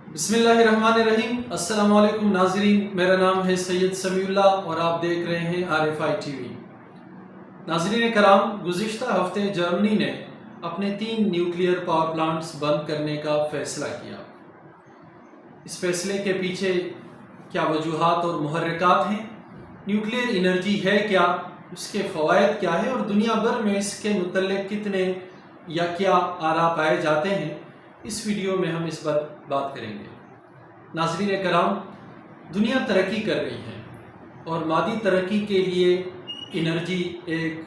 بسم اللہ الرحمن الرحیم۔ السلام علیکم ناظرین، میرا نام ہے سید سمیع اللہ اور آپ دیکھ رہے ہیں RFI ٹی وی۔ ناظرین کرام، گزشتہ ہفتے جرمنی نے اپنے 3 نیوکلیئر پاور پلانٹس بند کرنے کا فیصلہ کیا۔ اس فیصلے کے پیچھے کیا وجوہات اور محرکات ہیں؟ نیوکلیئر انرجی ہے کیا؟ اس کے فوائد کیا ہیں اور دنیا بھر میں اس کے متعلق کتنے یا کیا آراء پائے جاتے ہیں؟ اس ویڈیو میں ہم اس پر بات کریں گے۔ ناظرین کرام، دنیا ترقی کر رہی ہے اور مادی ترقی کے لیے انرجی ایک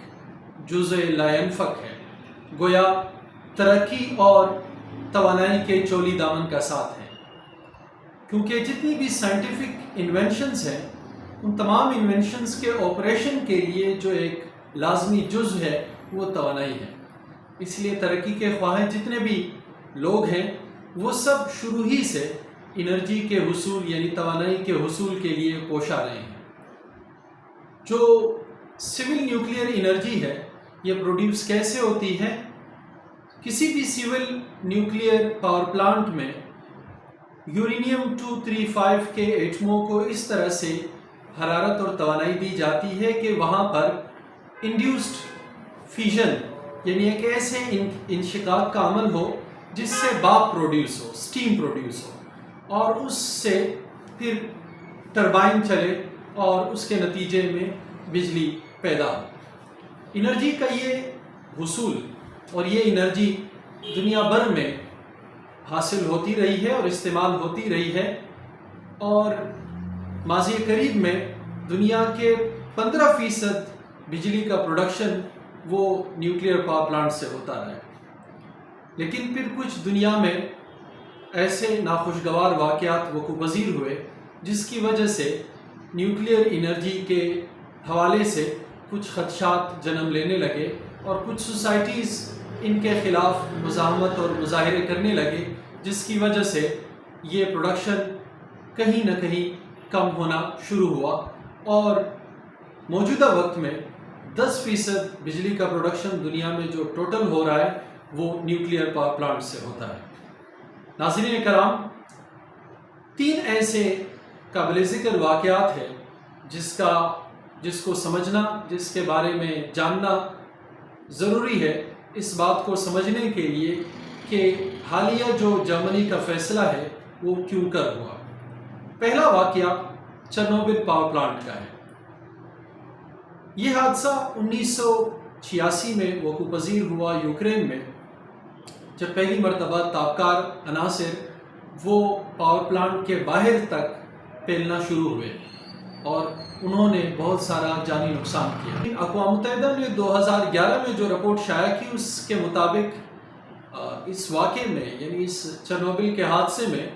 جزء لا ینفک ہے، گویا ترقی اور توانائی کے چولی دامن کا ساتھ ہے، کیونکہ جتنی بھی سائنٹیفک انوینشنز ہیں ان تمام انوینشنز کے آپریشن کے لیے جو ایک لازمی جزء ہے وہ توانائی ہے۔ اس لیے ترقی کے خواہاں جتنے بھی لوگ ہیں وہ سب شروع ہی سے انرجی کے حصول یعنی توانائی کے حصول کے لیے کوشاں رہے ہیں۔ جو سول نیوکلیئر انرجی ہے یہ پروڈیوس کیسے ہوتی ہے؟ کسی بھی سول نیوکلیئر پاور پلانٹ میں یورینیم 235 کے ایٹموں کو اس طرح سے حرارت اور توانائی دی جاتی ہے کہ وہاں پر انڈیوسڈ فیژن یعنی ایک ایسے انشقاق کا عمل ہو جس سے بھاپ پروڈیوس ہو، سٹیم پروڈیوس ہو، اور اس سے پھر ٹربائن چلے اور اس کے نتیجے میں بجلی پیدا ہو۔ انرجی کا یہ حصول اور یہ انرجی دنیا بھر میں حاصل ہوتی رہی ہے اور استعمال ہوتی رہی ہے، اور ماضی قریب میں دنیا کے 15% بجلی کا پروڈکشن وہ نیوکلیئر پاور پلانٹ سے ہوتا رہا ہے۔ لیکن پھر کچھ دنیا میں ایسے ناخوشگوار واقعات وقوع پذیر ہوئے جس کی وجہ سے نیوکلیئر انرجی کے حوالے سے کچھ خدشات جنم لینے لگے اور کچھ سوسائٹیز ان کے خلاف مزاحمت اور مظاہرے کرنے لگے، جس کی وجہ سے یہ پروڈکشن کہیں نہ کہیں کم ہونا شروع ہوا، اور موجودہ وقت میں 10% بجلی کا پروڈکشن دنیا میں جو ٹوٹل ہو رہا ہے وہ نیوکلیئر پاور پلانٹ سے ہوتا ہے۔ ناظرین کرام، 3 ایسے قابل ذکر واقعات ہیں جس کو سمجھنا، جس کے بارے میں جاننا ضروری ہے اس بات کو سمجھنے کے لیے کہ حالیہ جو جرمنی کا فیصلہ ہے وہ کیوں کر ہوا۔ پہلا واقعہ چرنوبل پاور پلانٹ کا ہے۔ یہ حادثہ 1986 میں وقوع پذیر ہوا یوکرین میں، جب پہلی مرتبہ تابکار عناصر وہ پاور پلانٹ کے باہر تک پھیلنا شروع ہوئے اور انہوں نے بہت سارا جانی نقصان کیا۔ اقوام متحدہ نے 2011 میں جو رپورٹ شائع کی اس کے مطابق اس واقعے میں یعنی اس چرنوبل کے حادثے میں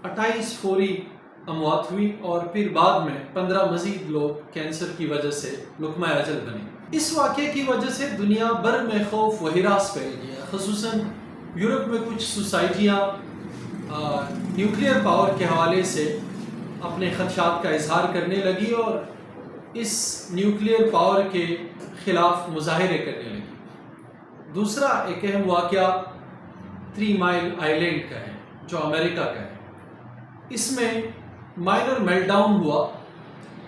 28 فوری اموات ہوئی اور پھر بعد میں 15 مزید لوگ کینسر کی وجہ سے لقمہ اجل بنے۔ اس واقعے کی وجہ سے دنیا بھر میں خوف و ہراس پھیل گیا، خصوصاً یورپ میں کچھ سوسائٹیاں نیوکلیئر پاور کے حوالے سے اپنے خدشات کا اظہار کرنے لگی اور اس نیوکلیئر پاور کے خلاف مظاہرے کرنے لگی۔ دوسرا ایک اہم واقعہ 3 مائل آئی لینڈ کا ہے جو امریکہ کا ہے۔ اس میں مائنر میلٹ ڈاؤن ہوا،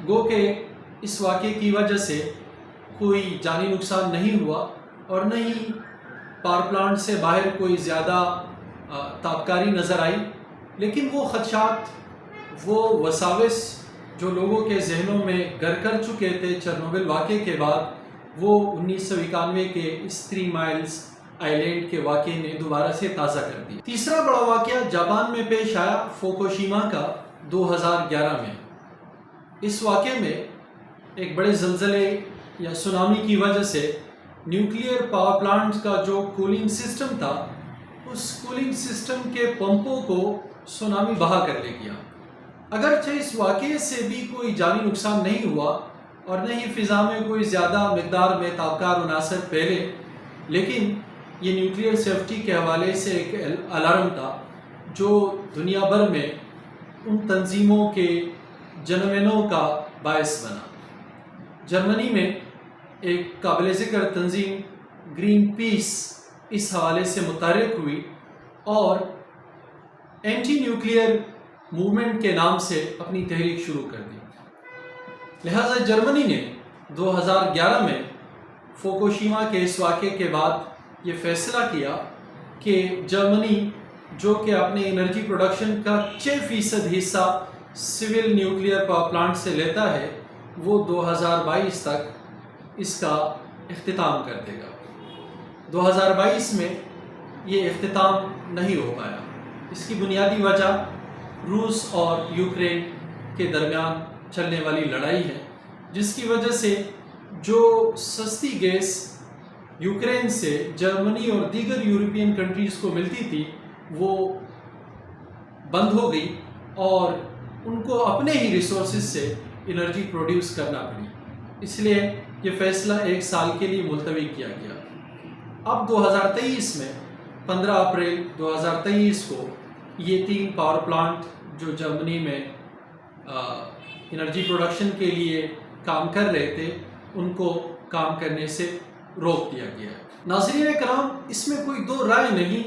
گو کہ اس واقعے کی وجہ سے کوئی جانی نقصان نہیں ہوا اور نہ ہی پاور پلانٹ سے باہر کوئی زیادہ تابکاری نظر آئی، لیکن وہ خدشات، وہ وساوس جو لوگوں کے ذہنوں میں گر کر چکے تھے چرنوبل واقعے کے بعد، وہ 1991 کے اس 3 مائلز آئی لینڈ کے واقعے نے دوبارہ سے تازہ کر دی۔ تیسرا بڑا واقعہ جاپان میں پیش آیا، فوکوشیما کا 2011 میں۔ اس واقعے میں ایک بڑے زلزلے یا سونامی کی وجہ سے نیوکلیئر پاور پلانٹ کا جو کولنگ سسٹم تھا اس کولنگ سسٹم کے پمپوں کو سونامی بہا کر لے گیا۔ اگرچہ اس واقعے سے بھی کوئی جانی نقصان نہیں ہوا اور نہ ہی فضا میں کوئی زیادہ مقدار میں تابکار عناصر پھیلے، لیکن یہ نیوکلیئر سیفٹی کے حوالے سے ایک الارم تھا جو دنیا بھر میں ان تنظیموں کے جنمینوں کا باعث بنا۔ جرمنی میں ایک قابل ذکر تنظیم گرین پیس اس حوالے سے متحرک ہوئی اور اینٹی نیوکلیئر موومنٹ کے نام سے اپنی تحریک شروع کر دی۔ لہٰذا جرمنی نے 2011 میں فوکوشیما کے اس واقعے کے بعد یہ فیصلہ کیا کہ جرمنی جو کہ اپنے انرجی پروڈکشن کا 6% حصہ سول نیوکلیئر پاور پلانٹ سے لیتا ہے، وہ 2022 تک اس کا اختتام کر دے گا۔ 2022 میں یہ اختتام نہیں ہو پایا۔ اس کی بنیادی وجہ روس اور یوکرین کے درمیان چلنے والی لڑائی ہے، جس کی وجہ سے جو سستی گیس یوکرین سے جرمنی اور دیگر یورپین کنٹریز کو ملتی تھی وہ بند ہو گئی اور ان کو اپنے ہی ریسورسز سے انرجی پروڈیوس کرنا پڑی۔ اس لیے یہ فیصلہ 1 سال کے لیے ملتوی کیا گیا۔ اب 2023 میں 15 اپریل 2023 کو یہ 3 پاور پلانٹ جو جرمنی میں انرجی پروڈکشن کے لیے کام کر رہے تھے ان کو کام کرنے سے روک دیا گیا ہے۔ ناظرین کرام، اس میں کوئی دو رائے نہیں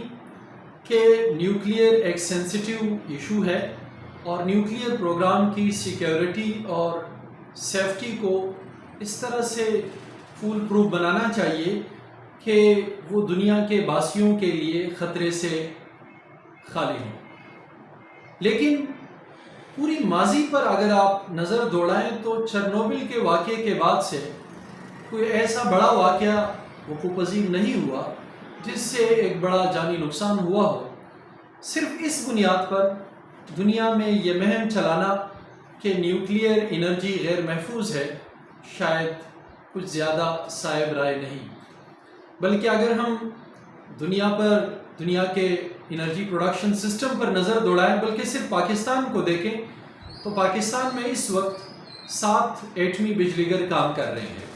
کہ نیوکلیئر ایک سینسیٹیو ایشو ہے اور نیوکلیئر پروگرام کی سیکیورٹی اور سیفٹی کو اس طرح سے فول پروف بنانا چاہیے کہ وہ دنیا کے باسیوں کے لیے خطرے سے خالی ہوں۔ لیکن پوری ماضی پر اگر آپ نظر دوڑائیں تو چرنوبل کے واقعے کے بعد سے کوئی ایسا بڑا واقعہ وقوع پذیر نہیں ہوا جس سے ایک بڑا جانی نقصان ہوا ہو۔ صرف اس بنیاد پر دنیا میں یہ مہم چلانا کہ نیوکلیئر انرجی غیر محفوظ ہے شاید کچھ زیادہ صائب رائے نہیں، بلکہ اگر ہم دنیا کے انرجی پروڈکشن سسٹم پر نظر دوڑائیں، بلکہ صرف پاکستان کو دیکھیں تو پاکستان میں اس وقت 7 ایٹمی بجلی گھر کام کر رہے ہیں۔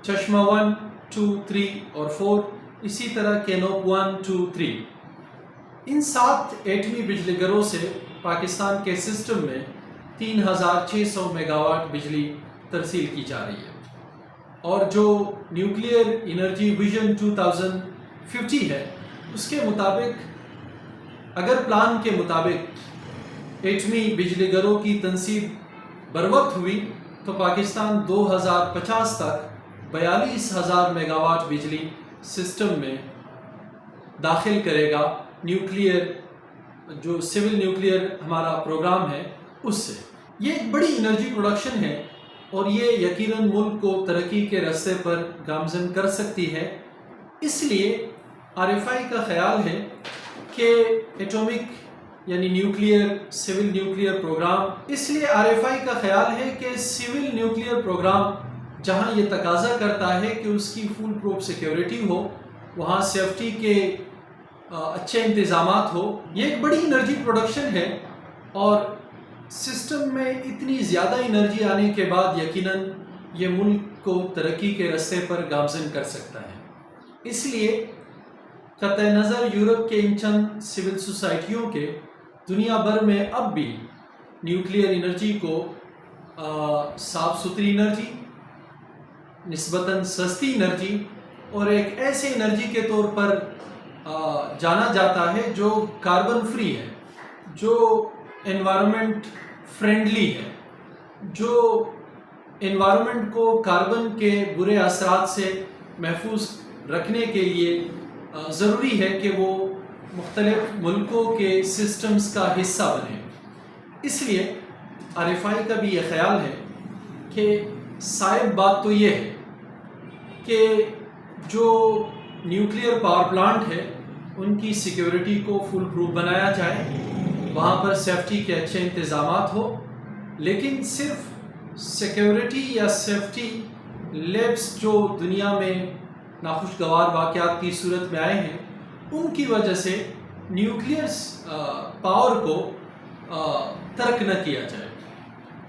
چشمہ 1، 2، 3 اور 4، اسی طرح کینوپ 1، 2، 3۔ ان 7 ایٹمی بجلی گھروں سے پاکستان کے سسٹم میں 3600 میگا واٹ بجلی ترسیل کی جا رہی ہے، اور جو نیوکلیئر انرجی ویژن 2050 ہے اس کے مطابق اگر پلان کے مطابق ایٹمی بجلی گھروں کی تنصیب بروقت ہوئی تو پاکستان 2050 تک 42,000 میگا واٹ بجلی سسٹم میں داخل کرے گا، نیوکلیئر جو سول نیوکلیئر ہمارا پروگرام ہے اس سے۔ یہ ایک بڑی انرجی پروڈکشن ہے اور یہ یقیناً ملک کو ترقی کے راستے پر گامزن کر سکتی ہے۔ اس لیے RFI کا خیال ہے کہ ایٹومک یعنی نیوکلیئر سول نیوکلیئر پروگرام، اس لیے RFI کا خیال ہے کہ سول نیوکلیئر پروگرام جہاں یہ تقاضا کرتا ہے کہ اس کی فول پروف سیکیورٹی ہو، وہاں سیفٹی کے اچھے انتظامات ہو۔ یہ ایک بڑی انرجی پروڈکشن ہے اور سسٹم میں اتنی زیادہ انرجی آنے کے بعد یقیناً یہ ملک کو ترقی کے راستے پر گامزن کر سکتا ہے۔ اس لیے قطع نظر یورپ کے ان چند سول سوسائٹیوں کے، دنیا بھر میں اب بھی نیوکلیئر انرجی کو صاف ستھری انرجی، نسبتاً سستی انرجی اور ایک ایسے انرجی کے طور پر جانا جاتا ہے جو کاربن فری ہے، جو انوائرمنٹ فرینڈلی ہے، جو انوائرمنٹ کو کاربن کے برے اثرات سے محفوظ رکھنے کے لیے ضروری ہے کہ وہ مختلف ملکوں کے سسٹمز کا حصہ بنے۔ اس لیے RFI کا بھی یہ خیال ہے کہ صائب بات تو یہ ہے کہ جو نیوکلیئر پاور پلانٹ ہے ان کی سیکیورٹی کو فل پروف بنایا جائے، وہاں پر سیفٹی کے اچھے انتظامات ہو، لیکن صرف سیکیورٹی یا سیفٹی لیبس جو دنیا میں ناخوشگوار واقعات کی صورت میں آئے ہیں ان کی وجہ سے نیوکلیئر پاور کو ترک نہ کیا جائے،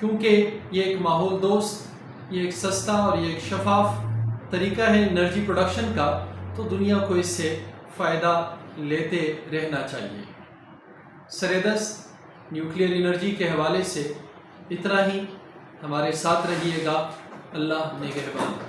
کیونکہ یہ ایک ماحول دوست، یہ ایک سستا اور یہ ایک شفاف طریقہ ہے انرجی پروڈکشن کا، تو دنیا کو اس سے فائدہ لیتے رہنا چاہیے۔ سردست نیوکلیئر انرجی کے حوالے سے اتنا ہی، ہمارے ساتھ رہیے گا۔ اللہ نگہبان۔